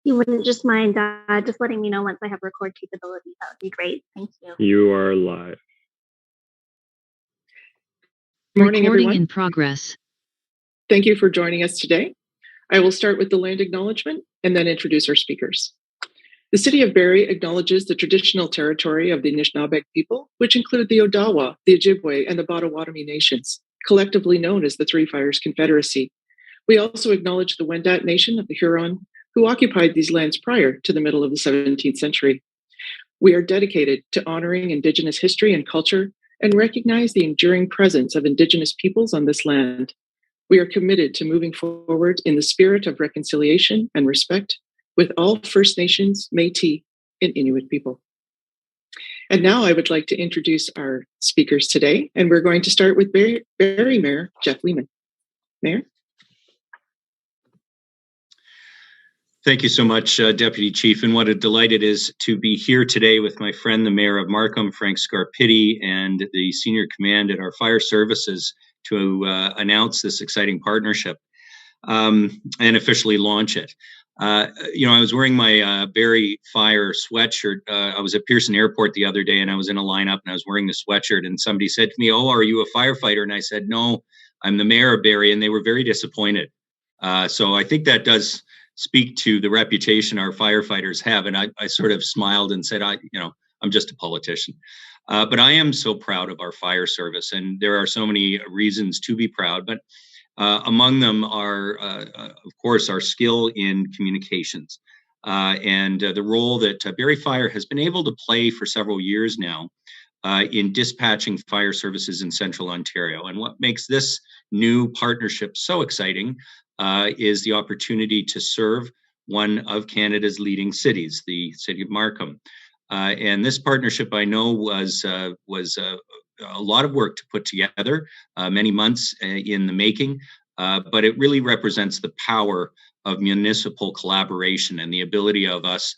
you wouldn't just mind just letting me know once I have record capability, that would be great. Thank you. You are live. Good morning, Recording everyone. in progress. Thank you for joining us today. I will start with the land acknowledgement and then introduce our speakers. The City of Barrie acknowledges the traditional territory of the Anishinaabe people, which include the Odawa, the Ojibwe, and the Potawatomi nations, collectively known as the Three Fires Confederacy. We also acknowledge the Wendat Nation of the Huron, who occupied these lands prior to the middle of the 17th century. We are dedicated to honoring Indigenous history and culture and recognize the enduring presence of Indigenous peoples on this land. We are committed to moving forward in the spirit of reconciliation and respect with all First Nations, Métis, and Inuit people. And now I would like to introduce our speakers today, and we're going to start with Barrie Mayor Jeff Lehman. Mayor? Thank you so much, Deputy Chief, and what a delight it is to be here today with my friend, the Mayor of Markham, Frank Scarpitti, and the Senior Command at our Fire Services to announce this exciting partnership and officially launch it. I was wearing my Barrie Fire sweatshirt. I was at Pearson Airport the other day, and I was in a lineup, and I was wearing the sweatshirt, and somebody said to me, "Oh, are you a firefighter?" And I said, "No, I'm the Mayor of Barrie," and they were very disappointed. So I think that does speak to the reputation our firefighters have. And I sort of smiled and said, I'm just a politician. But I am so proud of our fire service, and there are so many reasons to be proud. But among them are, of course, our skill in communications and the role that Barrie Fire has been able to play for several years now in dispatching fire services in Central Ontario. And what makes this new partnership so exciting is the opportunity to serve one of Canada's leading cities, the city of Markham. And this partnership, I know, was a lot of work to put together, many months in the making, but it really represents the power of municipal collaboration and the ability of us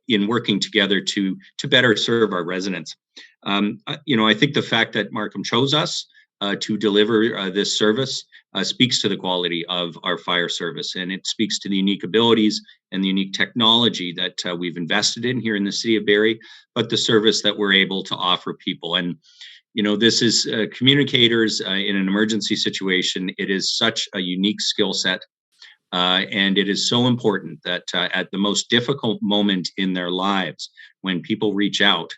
in working together to better serve our residents. I think the fact that Markham chose us to deliver this service speaks to the quality of our fire service, and it speaks to the unique abilities and the unique technology that we've invested in here in the city of Barrie, but the service that we're able to offer people. And this is communicators in an emergency situation. It is such a unique skill set, and it is so important that at the most difficult moment in their lives, when people reach out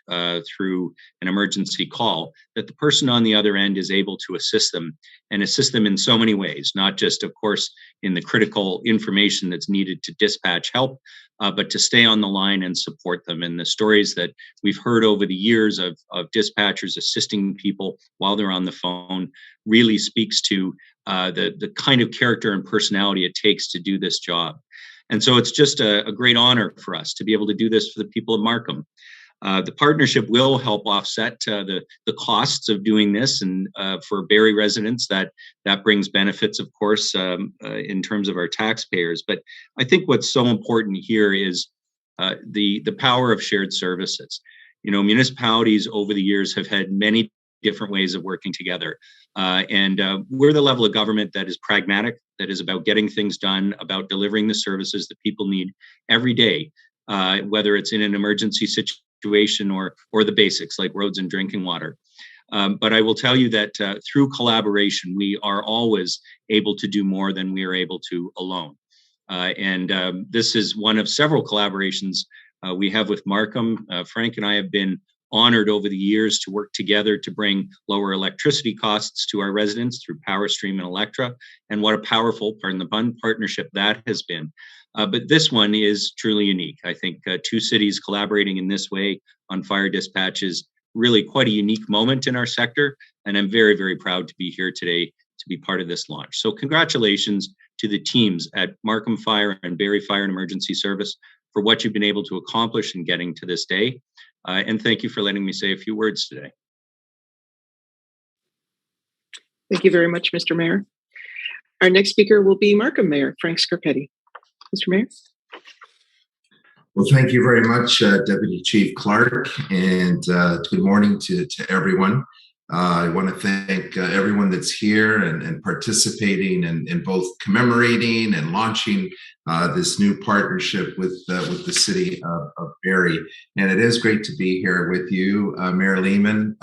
through an emergency call, that the person on the other end is able to assist them in so many ways, not just, of course, in the critical information that's needed to dispatch help, but to stay on the line and support them. And the stories that we've heard over the years of dispatchers assisting people while they're on the phone really speaks to the kind of character and personality it takes to do this job. And so it's just a great honor for us to be able to do this for the people of Markham. The partnership will help offset the costs of doing this, and for Barrie residents, that brings benefits, of course, in terms of our taxpayers. But I think what's so important here is the power of shared services. Municipalities over the years have had many different ways of working together. And we're the level of government that is pragmatic, that is about getting things done, about delivering the services that people need every day, whether it's in an emergency situation or the basics like roads and drinking water. But I will tell you that through collaboration, we are always able to do more than we are able to alone. And this is one of several collaborations we have with Markham. Frank and I have been honored over the years to work together to bring lower electricity costs to our residents through PowerStream and Electra, and what a powerful, pardon the pun, partnership that has been. But this one is truly unique. I think two cities collaborating in this way on fire dispatch is really quite a unique moment in our sector, and I'm very, very proud to be here today to be part of this launch. So congratulations to the teams at Markham Fire and Barrie Fire and Emergency Service for what you've been able to accomplish in getting to this day. And thank you for letting me say a few words today. Thank you very much, Mr. Mayor. Our next speaker will be Markham Mayor Frank Scarpetti. Mr. Mayor. Well, thank you very much, Deputy Chief Clark, and good morning to everyone. I want to thank everyone that's here and participating in both commemorating and launching this new partnership with the city of Barrie. And it is great to be here with you, Mayor Lehman.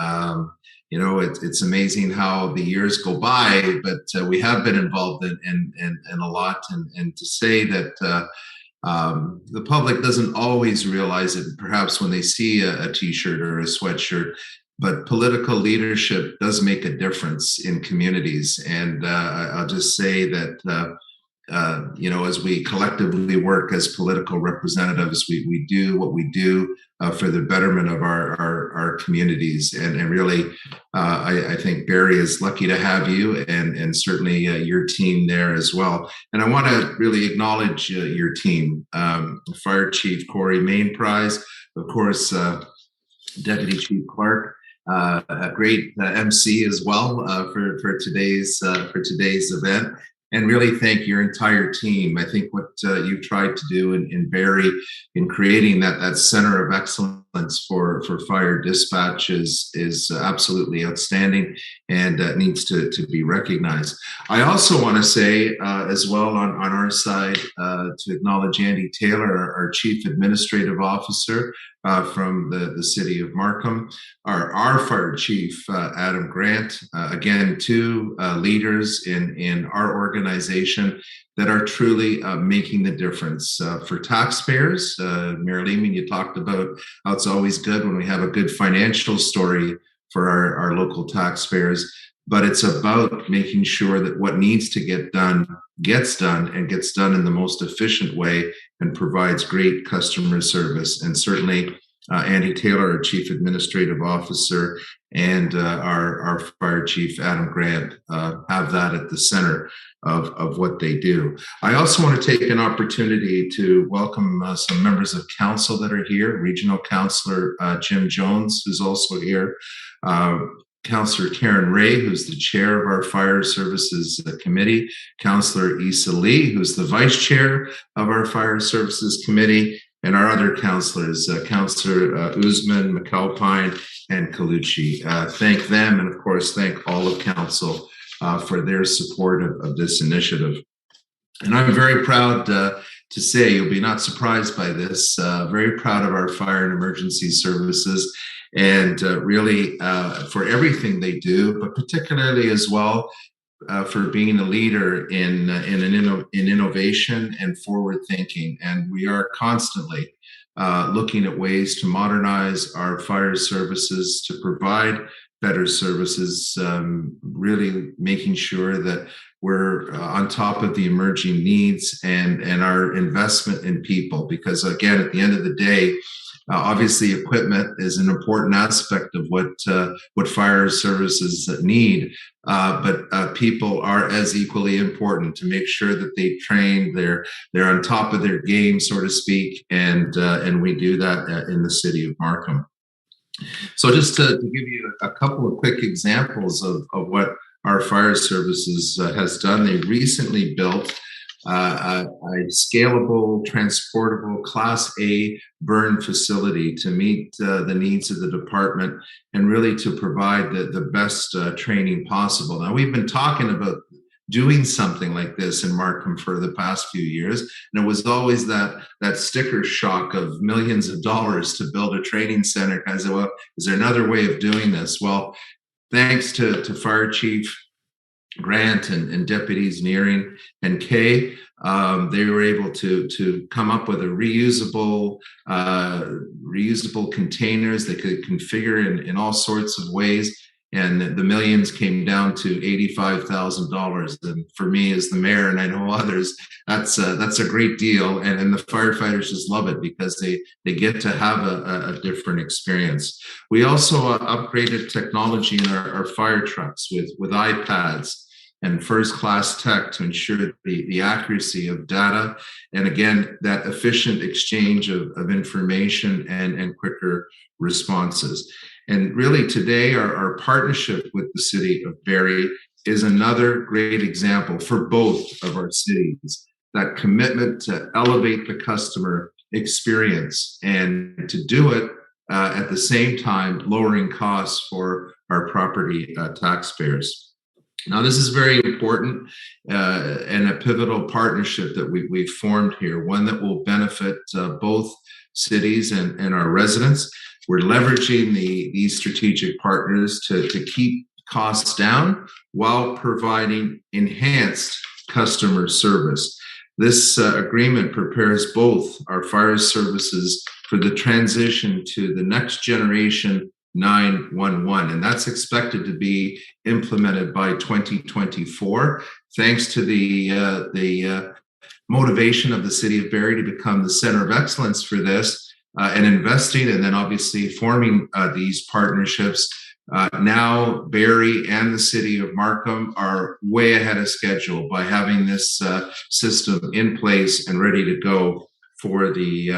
It's amazing how the years go by, but we have been involved in a lot. And to say that the public doesn't always realize it, perhaps when they see a t-shirt or a sweatshirt, but political leadership does make a difference in communities. And I'll just say that, as we collectively work as political representatives, we do what we do for the betterment of our communities. And really, I think Barrie is lucky to have you, and certainly your team there as well. And I want to really acknowledge your team, Fire Chief Cory, Mainprize, of course, Deputy Chief Clark, a great MC as well for today's event, and really thank your entire team. I think what you've tried to do in Barrie in creating that center of excellence for fire dispatch is absolutely outstanding and needs to be recognized. I also want to say as well on our side to acknowledge Andy Taylor, our Chief Administrative Officer from the city of Markham, our fire chief, Adam Grant, again, two leaders in our organization that are truly making the difference for taxpayers. Mayor Lehman, you talked about how it's always good when we have a good financial story for our local taxpayers, but it's about making sure that what needs to get done gets done, and gets done in the most efficient way, and provides great customer service. And certainly Andy Taylor, our Chief Administrative Officer, and our Fire Chief, Adam Grant, have that at the center of what they do. I also want to take an opportunity to welcome some members of council that are here. Regional Councillor Jim Jones, who's also here. Councillor Karen Ray, who's the chair of our Fire Services Committee, Councillor Issa Lee, who's the vice chair of our Fire Services Committee, and our other councillors, Councillor Usman, McAlpine, and Colucci. Thank them, and of course, thank all of council for their support of this initiative. And I'm very proud to say, you'll be not surprised by this, very proud of our fire and emergency services, and really for everything they do, but particularly as well for being a leader in innovation and forward thinking. And we are constantly looking at ways to modernize our fire services to provide better services, really making sure that we're on top of the emerging needs and our investment in people. Because again, at the end of the day, obviously, equipment is an important aspect of what fire services need, but people are as equally important to make sure that they train, they're on top of their game, so to speak, and we do that in the city of Markham. So just to give you a couple of quick examples of what our fire services has done, they recently built a scalable, transportable Class A burn facility to meet the needs of the department and really to provide the best training possible. Now, we've been talking about doing something like this in Markham for the past few years, and it was always that sticker shock of millions of dollars to build a training center. I said, well, is there another way of doing this? Well, thanks to Fire Chief Grant and Deputies Nearing and Kay, they were able to come up with a reusable containers they could configure in all sorts of ways. And the millions came down to $85,000. And for me as the mayor, and I know others, that's a great deal. And the firefighters just love it because they get to have a different experience. We also upgraded technology in our fire trucks with iPads and first-class tech to ensure the accuracy of data, and again, that efficient exchange of information and quicker responses. And really today, our partnership with the city of Barrie is another great example for both of our cities, that commitment to elevate the customer experience and to do it at the same time lowering costs for our property taxpayers. Now, this is very important and a pivotal partnership that we've formed here, one that will benefit both cities and our residents. We're leveraging these strategic partners to keep costs down while providing enhanced customer service. This agreement prepares both our fire services for the transition to the next generation 911, and that's expected to be implemented by 2024, thanks to the motivation of the City of Barrie to become the center of excellence for this, and investing, and then obviously forming these partnerships. Now, Barrie and the City of Markham are way ahead of schedule by having this system in place and ready to go for the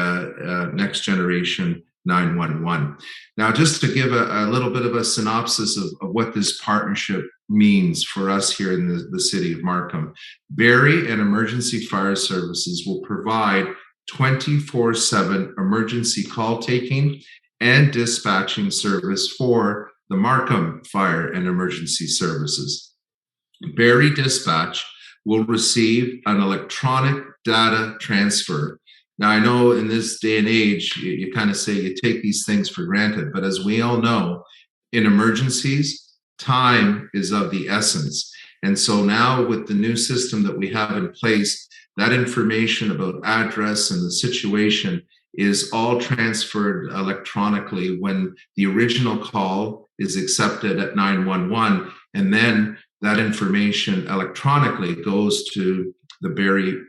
next generation 911. Now, just to give a little bit of a synopsis of what this partnership means for us here in the City of Markham. Barrie and Emergency Fire Services will provide 24/7 emergency call taking and dispatching service for the Markham Fire and Emergency Services. Barrie Dispatch will receive an electronic data transfer. Now, I know in this day and age, you kind of say you take these things for granted, but as we all know, in emergencies, time is of the essence. And so now with the new system that we have in place, that information about address and the situation is all transferred electronically when the original call is accepted at 911, and then that information electronically goes to the Barrie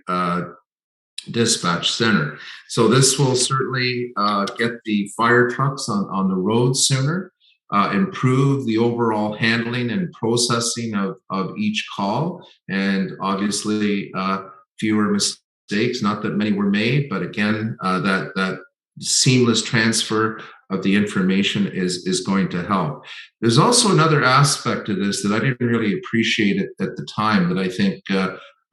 Dispatch Center. So this will certainly get the fire trucks on the road sooner, improve the overall handling and processing of each call, and obviously fewer mistakes. Not that many were made, but again, that seamless transfer of the information is going to help. There's also another aspect of this that I didn't really appreciate at the time that I think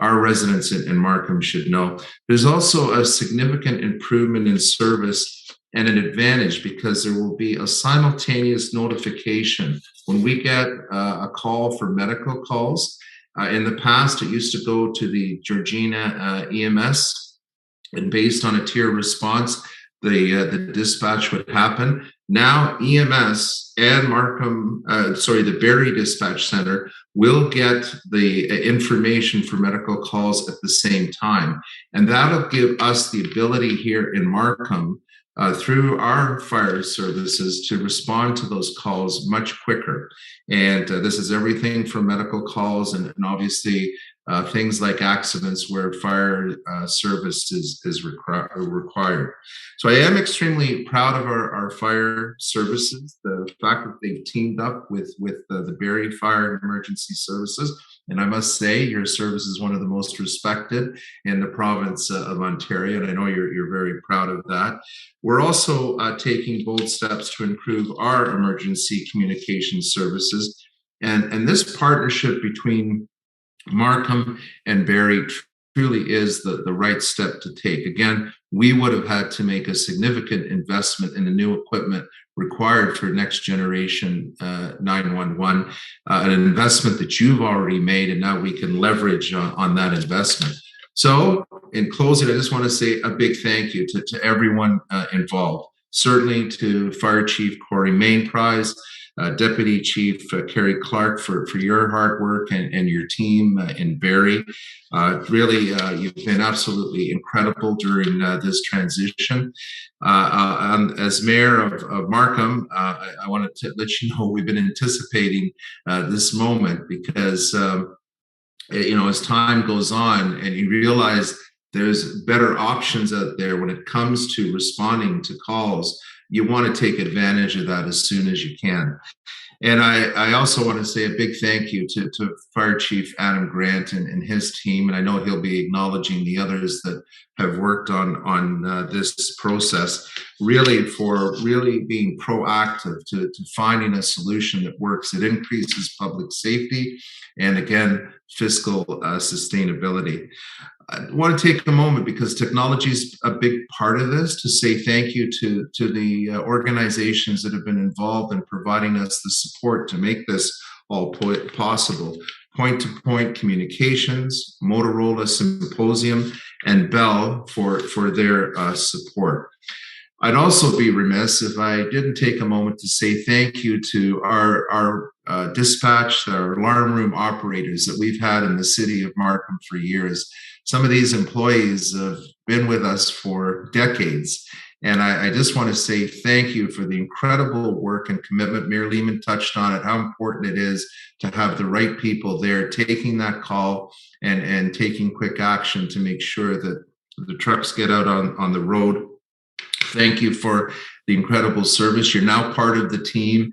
our residents in Markham should know. There's also a significant improvement in service and an advantage because there will be a simultaneous notification when we get a call for medical calls. In the past, it used to go to the Georgina EMS, and based on a tier response, the dispatch would happen. Now EMS and the Barrie Dispatch Center will get the information for medical calls at the same time. And that'll give us the ability here in Markham through our fire services to respond to those calls much quicker. And this is everything from medical calls and obviously things like accidents where fire service is required. So I am extremely proud of our fire services, the fact that they've teamed up with the Barrie Fire and Emergency Services. And I must say, your service is one of the most respected in the province of Ontario, and I know you're very proud of that. We're also taking bold steps to improve our emergency communication services. And this partnership between Markham and Barrie truly is the right step to take. Again, we would have had to make a significant investment in the new equipment required for next generation 911, an investment that you've already made, and now we can leverage on that investment. So in closing, I just want to say a big thank you to everyone involved, certainly to Fire Chief Cory Mainprize, Deputy Chief Carrie Clark for your hard work and your team in Barrie. Really, you've been absolutely incredible during this transition. As Mayor of Markham, I wanted to let you know we've been anticipating this moment because, as time goes on and you realize there's better options out there when it comes to responding to calls, you want to take advantage of that as soon as you can. And I also want to say a big thank you to Fire Chief Adam Grant and his team. And I know he'll be acknowledging the others that have worked on this process, really for really being proactive to finding a solution that works. It increases public safety and, again, fiscal sustainability. I want to take a moment, because technology is a big part of this, to say thank you to the organizations that have been involved in providing us the support to make this all possible. Point-to-point communications, Motorola Symposium, and Bell for their support. I'd also be remiss if I didn't take a moment to say thank you to our dispatch, our alarm room operators that we've had in the city of Markham for years. Some of these employees have been with us for decades. And I just want to say thank you for the incredible work and commitment. Mayor Lehman touched on it, how important it is to have the right people there taking that call and taking quick action to make sure that the trucks get out on the road. Thank you for the incredible service. You're now part of the team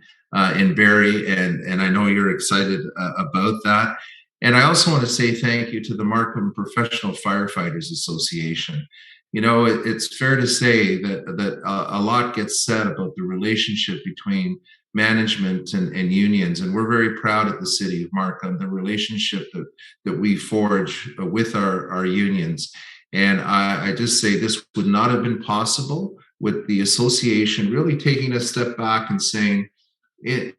in Barrie, and I know you're excited about that. And I also want to say thank you to the Markham Professional Firefighters Association. You know, it's fair to say that a lot gets said about the relationship between management and unions, and we're very proud at the City of Markham, the relationship that we forge with our unions. And I just say this would not have been possible with the association really taking a step back and saying,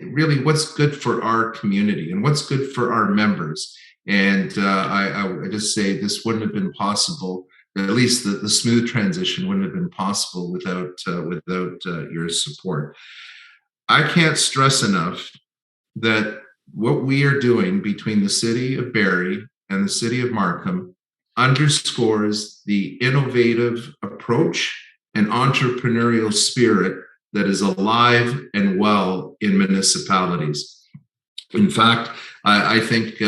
really, what's good for our community and what's good for our members. And I just say this wouldn't have been possible. At least the smooth transition wouldn't have been possible without your support. I can't stress enough that what we are doing between the City of Barrie and the City of Markham underscores the innovative approach and entrepreneurial spirit that is alive and well in municipalities. In fact, I think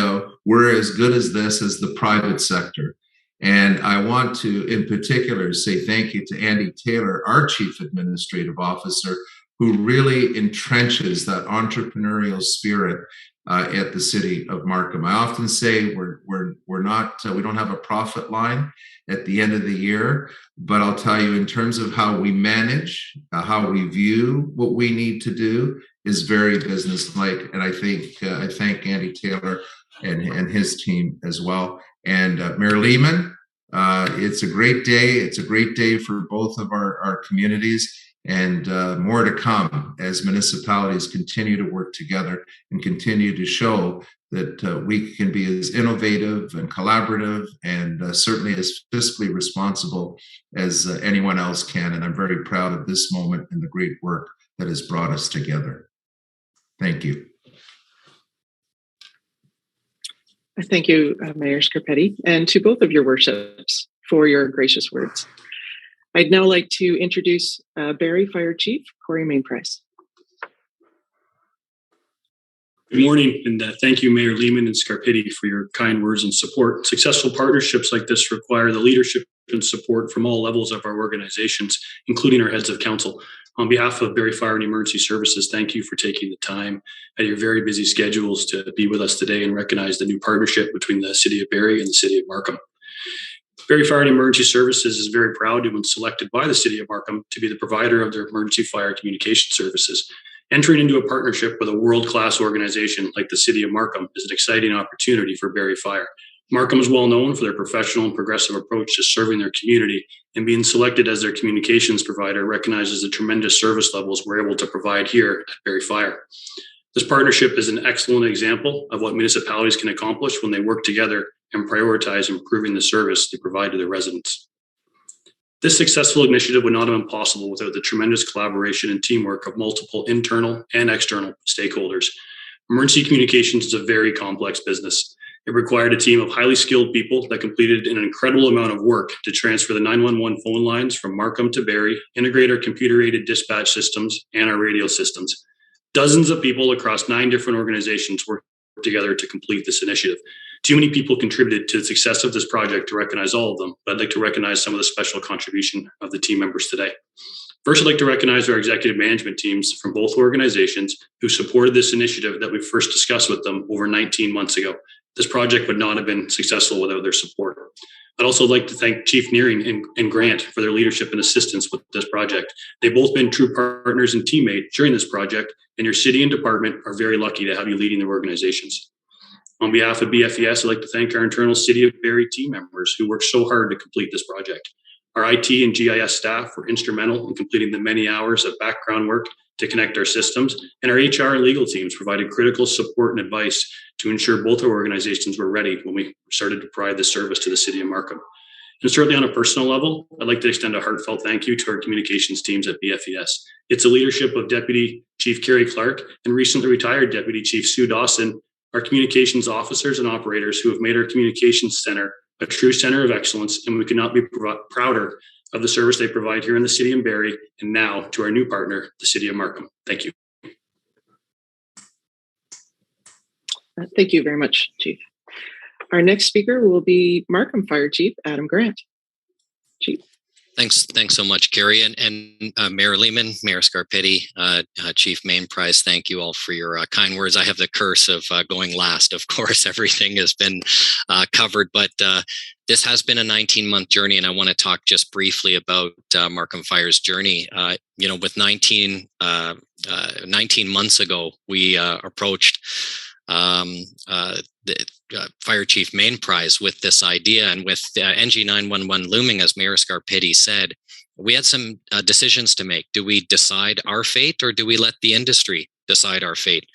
we're as good as this as the private sector. And I want to, in particular, say thank you to Andy Taylor, our Chief Administrative Officer, who really entrenches that entrepreneurial spirit at the City of Markham. I often say we're not, we don't have a profit line at the end of the year, but I'll tell you, in terms of how we manage, how we view what we need to do, is very businesslike. And I thank Andy Taylor and his team as well. And Mayor Lehman, it's a great day. It's a great day for both of our communities, and more to come as municipalities continue to work together and continue to show that we can be as innovative and collaborative and certainly as fiscally responsible as anyone else can. And I'm very proud of this moment and the great work that has brought us together. Thank you. Thank you, Mayor Scarpetti, and to both of your worships for your gracious words. I'd now like to introduce Barrie Fire Chief Cory Mainprize. Good morning, and thank you, Mayor Lehman and Scarpetti, for your kind words and support. Successful partnerships like this require the leadership and support from all levels of our organizations, including our heads of council. On behalf of Barrie Fire and Emergency Services, thank you for taking the time at your very busy schedules to be with us today and recognize the new partnership between the City of Barrie and the City of Markham. Barrie Fire and Emergency Services is very proud to have been selected by the City of Markham to be the provider of their emergency fire communication services. Entering into a partnership with a world-class organization like the City of Markham is an exciting opportunity for Barrie Fire. Markham is well known for their professional and progressive approach to serving their community, and being selected as their communications provider recognizes the tremendous service levels we're able to provide here at Barrie Fire. This partnership is an excellent example of what municipalities can accomplish when they work together and prioritize improving the service they provide to their residents. This successful initiative would not have been possible without the tremendous collaboration and teamwork of multiple internal and external stakeholders. Emergency communications is a very complex business. It required a team of highly skilled people that completed an incredible amount of work to transfer the 911 phone lines from Markham to Barrie, integrate our computer-aided dispatch systems and our radio systems. Dozens of people across 9 different organizations worked together to complete this initiative. Too many people contributed to the success of this project to recognize all of them, but I'd like to recognize some of the special contribution of the team members today. First, I'd like to recognize our executive management teams from both organizations who supported this initiative that we first discussed with them over 19 months ago. This project would not have been successful without their support. I'd also like to thank Chief Nearing and Grant for their leadership and assistance with this project. They've both been true partners and teammates during this project, and your city and department are very lucky to have you leading their organizations. On behalf of BFES, I'd like to thank our internal City of Barrie team members who worked so hard to complete this project. Our IT and GIS staff were instrumental in completing the many hours of background work to connect our systems, and our HR and legal teams provided critical support and advice to ensure both our organizations were ready when we started to provide this service to the City of Markham. And certainly on a personal level, I'd like to extend a heartfelt thank you to our communications teams at BFES. It's the leadership of Deputy Chief Cory Clark and recently retired Deputy Chief Sue Dawson, our communications officers and operators who have made our communications center a true center of excellence, and we could not be prouder of the service they provide here in the City of Barrie, and now to our new partner, the City of Markham. Thank you. Thank you very much, Chief. Our next speaker will be Markham Fire Chief Adam Grant. Chief. Thanks so much, Cory, and Mayor Lehman, Mayor Scarpetti, Chief Mainprize. Thank you all for your kind words. I have the curse of going last. Of course, everything has been covered, but this has been a 19-month journey, and I want to talk just briefly about Markham Fire's journey. With 19 months ago, we approached the Fire Chief Mainprize with this idea, and with NG 911 looming, as Mayor Scarpetti said, we had some decisions to make. Do we decide our fate, or do we let the industry decide our fate?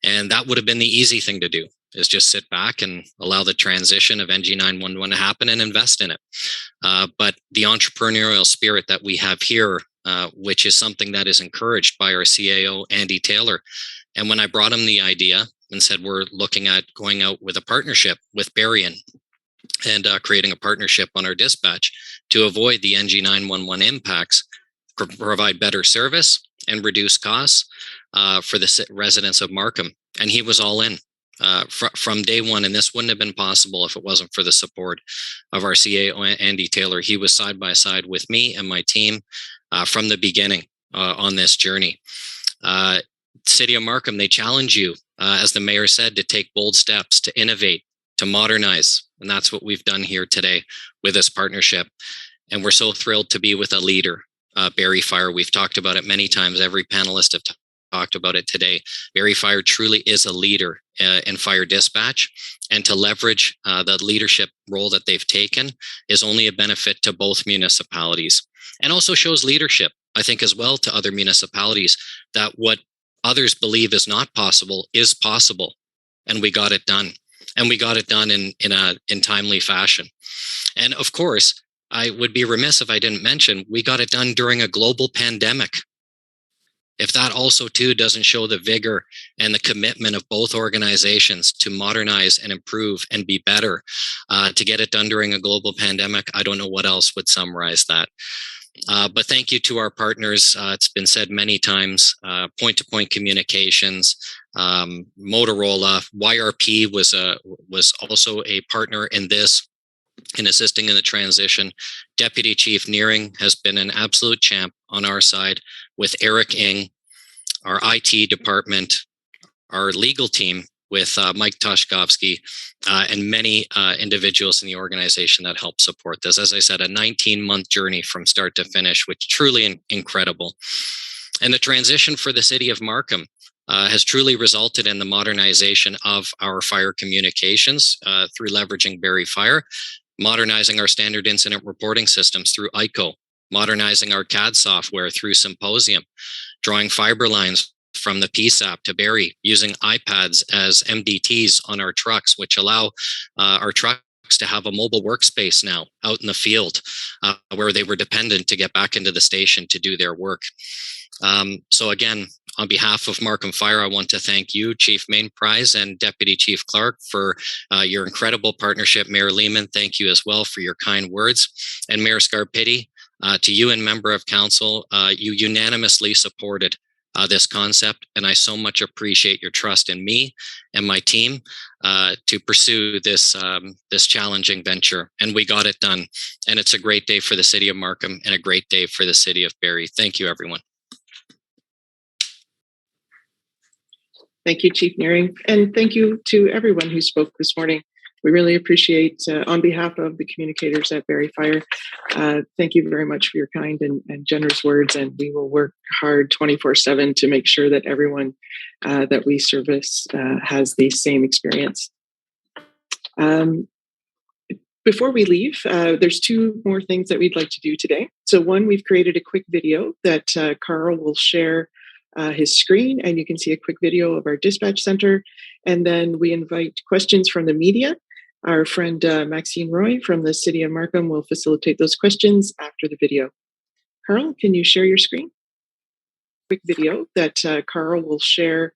And that would have been the easy thing to do, is just sit back and allow the transition of NG 911 to happen and invest in it. But the entrepreneurial spirit that we have here, which is something that is encouraged by our CAO, Andy Taylor. And when I brought him the idea and said, we're looking at going out with a partnership with Barrie and creating a partnership on our dispatch to avoid the NG 911 impacts, provide better service and reduce costs for the residents of Markham. And he was all in from day one. And this wouldn't have been possible if it wasn't for the support of our CAO, Andy Taylor. He was side by side with me and my team from the beginning on this journey. City of Markham, they challenge you, as the mayor said, to take bold steps, to innovate, to modernize. And that's what we've done here today with this partnership. And we're so thrilled to be with a leader, Barrie Fire. We've talked about it many times. Every panelist have talked about it today. Barrie Fire truly is a leader in fire dispatch. And to leverage the leadership role that they've taken is only a benefit to both municipalities. And also shows leadership, I think, as well to other municipalities, that what others believe is not possible is possible, and we got it done, and we got it done in timely fashion. And of course, I would be remiss if I didn't mention we got it done during a global pandemic. If that also too doesn't show the vigor and the commitment of both organizations to modernize and improve and be better, to get it done during a global pandemic, I don't know what else would summarize that. But thank you to our partners. It's been said many times, point-to-point communications, Motorola, YRP was also a partner in this, in assisting in the transition. Deputy Chief Nearing has been an absolute champ on our side, with Eric Ng, our IT department, our legal team with Mike Toshkovsky, and many individuals in the organization that help support this. As I said, a 19-month journey from start to finish, which truly incredible. And the transition for the City of Markham has truly resulted in the modernization of our fire communications through leveraging Barrie Fire, modernizing our standard incident reporting systems through ICO, modernizing our CAD software through Symposium, drawing fiber lines from the PSAP to Barrie, using iPads as MDTs on our trucks, which allow our trucks to have a mobile workspace now out in the field where they were dependent to get back into the station to do their work. So again, on behalf of Markham Fire, I want to thank you, Chief Mainprize and Deputy Chief Clark, for your incredible partnership. Mayor Lehman, thank you as well for your kind words. And Mayor Scarpetti, to you and member of council, you unanimously supported this concept, and I so much appreciate your trust in me and my team to pursue this this challenging venture. And we got it done. And it's a great day for the City of Markham and a great day for the City of Barrie. Thank you, everyone. Thank you, Chief Nearing, and thank you to everyone who spoke this morning. We really appreciate, on behalf of the communicators at Barrie Fire, thank you very much for your kind and generous words, and we will work hard 24/7 to make sure that everyone that we service has the same experience. Before we leave, there's two more things that we'd like to do today. So one, we've created a quick video that Carl will share his screen, and you can see a quick video of our dispatch center. And then we invite questions from the media. Our friend Maxine Roy from the City of Markham will facilitate those questions after the video. Carl, can you share your screen? Quick video that Carl will share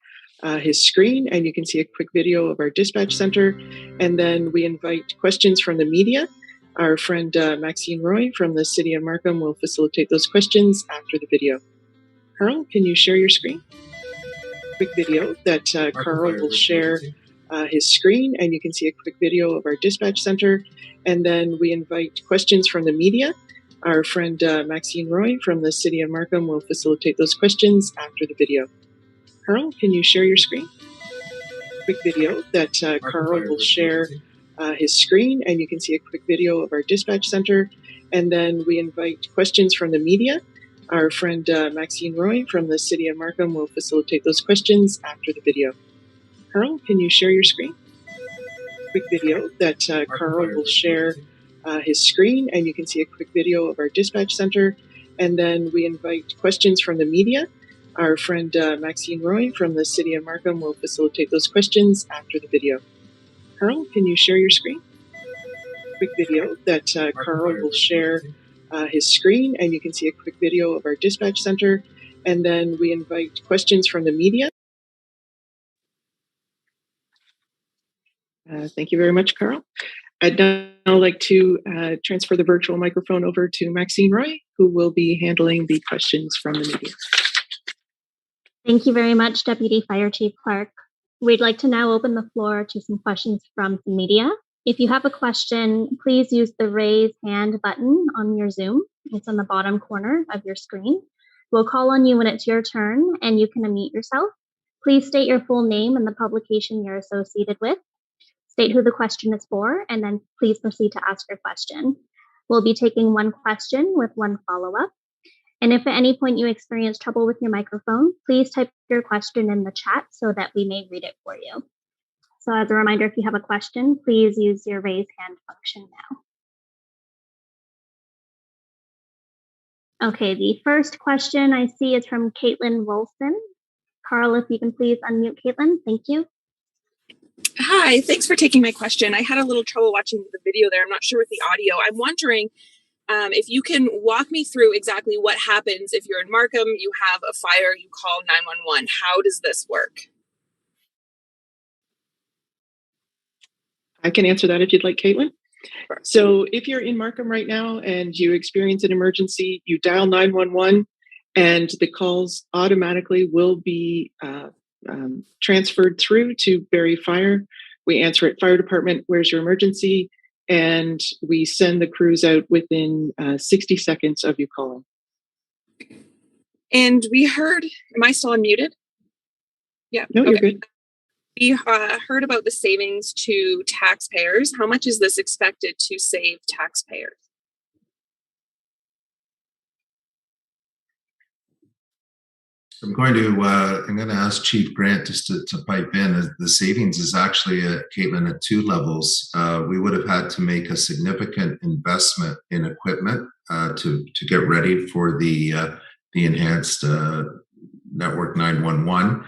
his screen, and you can see a quick video of our dispatch center. And then we invite questions from the media. Our friend Maxine Roy from the City of Markham will facilitate those questions after the video. Carl, can you share your screen? Quick video that Carl will share his screen, and you can see a quick video of our dispatch center. And then we invite questions from the media. Our friend Maxine Roy from the City of Markham will facilitate those questions after the video. Carl, can you share your screen? Quick video that Carl will share his screen, and you can see a quick video of our dispatch center. And then we invite questions from the media. Our friend Maxine Roy from the City of Markham will facilitate those questions after the video. Carl, can you share your screen? Quick video that Carl will share his screen, and you can see a quick video of our dispatch center. And then we invite questions from the media. Our friend Maxine Roy from the City of Markham will facilitate those questions after the video. Carl, can you share your screen? Quick video that Carl will share his screen, and you can see a quick video of our dispatch center. And then we invite questions from the media. Thank you very much, Carl. I'd now like to transfer the virtual microphone over to Maxine Roy, who will be handling the questions from the media. Thank you very much, Deputy Fire Chief Clark. We'd like to now open the floor to some questions from the media. If you have a question, please use the raise hand button on your Zoom. It's on the bottom corner of your screen. We'll call on you when it's your turn, and you can unmute yourself. Please state your full name and the publication you're associated with. State who the question is for, and then please proceed to ask your question. We'll be taking one question with one follow-up. And if at any point you experience trouble with your microphone, please type your question in the chat so that we may read it for you. So as a reminder, if you have a question, please use your raise hand function now. Okay, the first question I see is from Caitlin Wilson. Carl, if you can please unmute Caitlin, thank you. Hi, thanks for taking my question. I had a little trouble watching the video there. I'm not sure with the audio. I'm wondering if you can walk me through exactly what happens if you're in Markham, you have a fire, you call 911. How does this work? I can answer that if you'd like, Caitlin. Sure. So if you're in Markham right now and you experience an emergency, you dial 911 and the calls automatically will be transferred through to Barrie Fire. We answer it, fire department, where's your emergency? And we send the crews out within 60 seconds of you calling. And we heard, am I still unmuted? Yeah. No, okay. You're good. We heard about the savings to taxpayers. How much is this expected to save taxpayers? I'm going to ask Chief Grant just to pipe in. The savings is actually, Caitlin, at two levels. We would have had to make a significant investment in equipment to get ready for the enhanced network 911.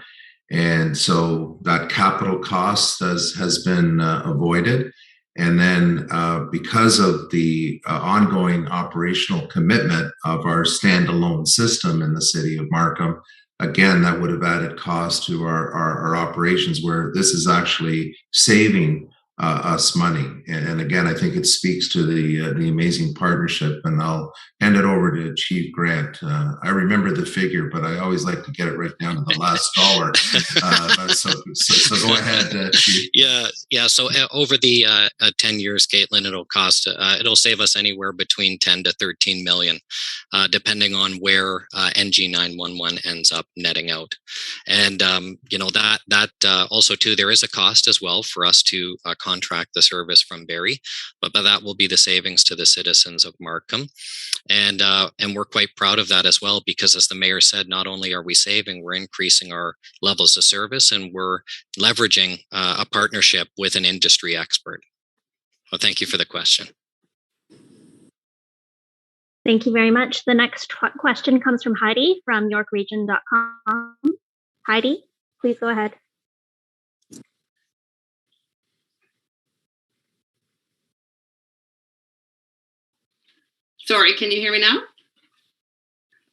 And so that capital cost has been avoided. And then because of the ongoing operational commitment of our standalone system in the city of Markham, again, that would have added cost to our operations, where this is actually saving us money. And again, I think it speaks to the amazing partnership. And I'll hand it over to Chief Grant. I remember the figure, but I always like to get it right down to the last dollar. So go ahead, Chief. Yeah. So over the 10 years, Caitlin, it'll save us anywhere between 10 to 13 million, depending on where NG 911 ends up netting out. And that also too, there is a cost as well for us to contract the service from Barrie, but that will be the savings to the citizens of Markham. And we're quite proud of that as well, because as the mayor said, not only are we saving, we're increasing our levels of service, and we're leveraging a partnership with an industry expert. Well, thank you for the question. Thank you very much. The next question comes from Heidi from YorkRegion.com. Heidi, please go ahead. Sorry, can you hear me now?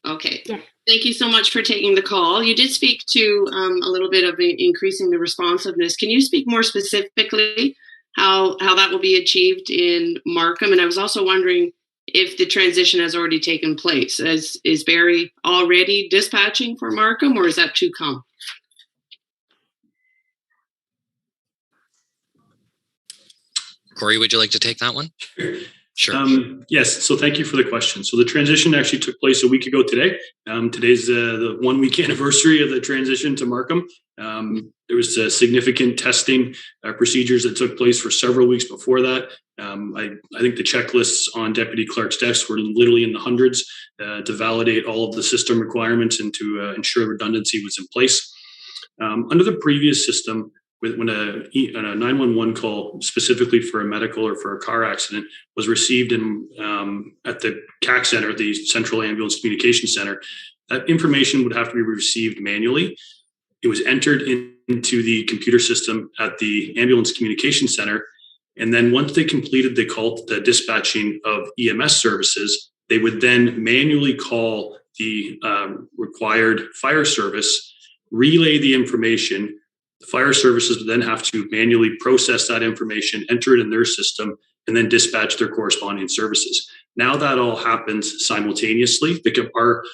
Okay. Yes. Thank you so much for taking the call. You did speak to a little bit of increasing the responsiveness. Can you speak more specifically how that will be achieved in Markham? And I was also wondering if the transition has already taken place. Is Barrie already dispatching for Markham, or is that to come? Cory, would you like to take that one? Sure. Yes. So thank you for the question. So the transition actually took place a week ago today. Today's the 1 week anniversary of the transition to Markham. There was significant testing procedures that took place for several weeks before that. I think the checklists on Deputy Clerk's desk were literally in the hundreds to validate all of the system requirements and to ensure redundancy was in place. Under the previous system, when a 911 call specifically for a medical or for a car accident was received at the CAC Center, the Central Ambulance Communication Center, that information would have to be received manually. It was entered into the computer system at the Ambulance Communication Center. And then once they completed the dispatching of EMS services, they would then manually call the required fire service, relay the information. The fire services would then have to manually process that information, enter it in their system, and then dispatch their corresponding services. Now that all happens simultaneously.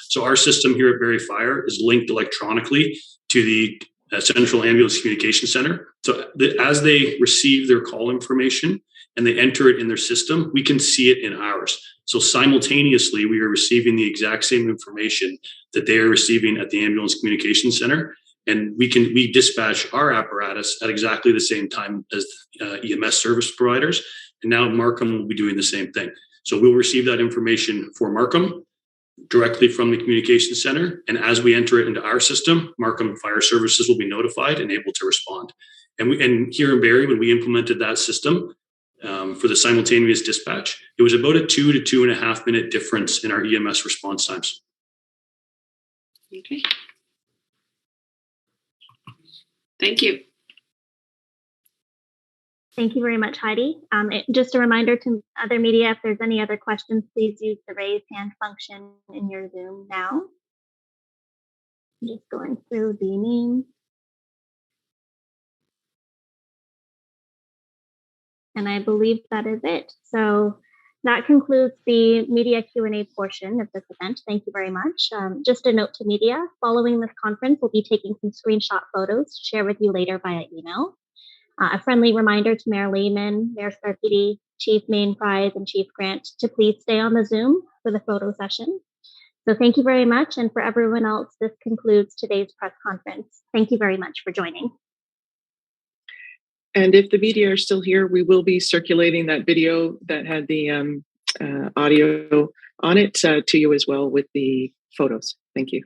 So our system here at Barrie Fire is linked electronically to the Central Ambulance Communication Center. So as they receive their call information and they enter it in their system, we can see it in ours. So simultaneously, we are receiving the exact same information that they are receiving at the Ambulance Communication Center. And we dispatch our apparatus at exactly the same time as EMS service providers. And now Markham will be doing the same thing. So we'll receive that information for Markham directly from the communication center. And as we enter it into our system, Markham Fire Services will be notified and able to respond. And here in Barrie, when we implemented that system for the simultaneous dispatch, it was about a 2 to 2.5 minute difference in our EMS response times. Okay. Thank you. Thank you very much, Heidi. Just a reminder to other media, if there's any other questions, please use the raise hand function in your Zoom now. I'm just going through the names. And I believe that is it. So that concludes the media Q&A portion of this event. Thank you very much. Just a note to media, following this conference, we'll be taking some screenshot photos to share with you later via email. A friendly reminder to Mayor Lehman, Mayor Scarpetti, Chief Mainprize, and Chief Grant to please stay on the Zoom for the photo session. So thank you very much. And for everyone else, this concludes today's press conference. Thank you very much for joining. And if the media are still here, we will be circulating that video that had the audio on it to you as well with the photos. Thank you.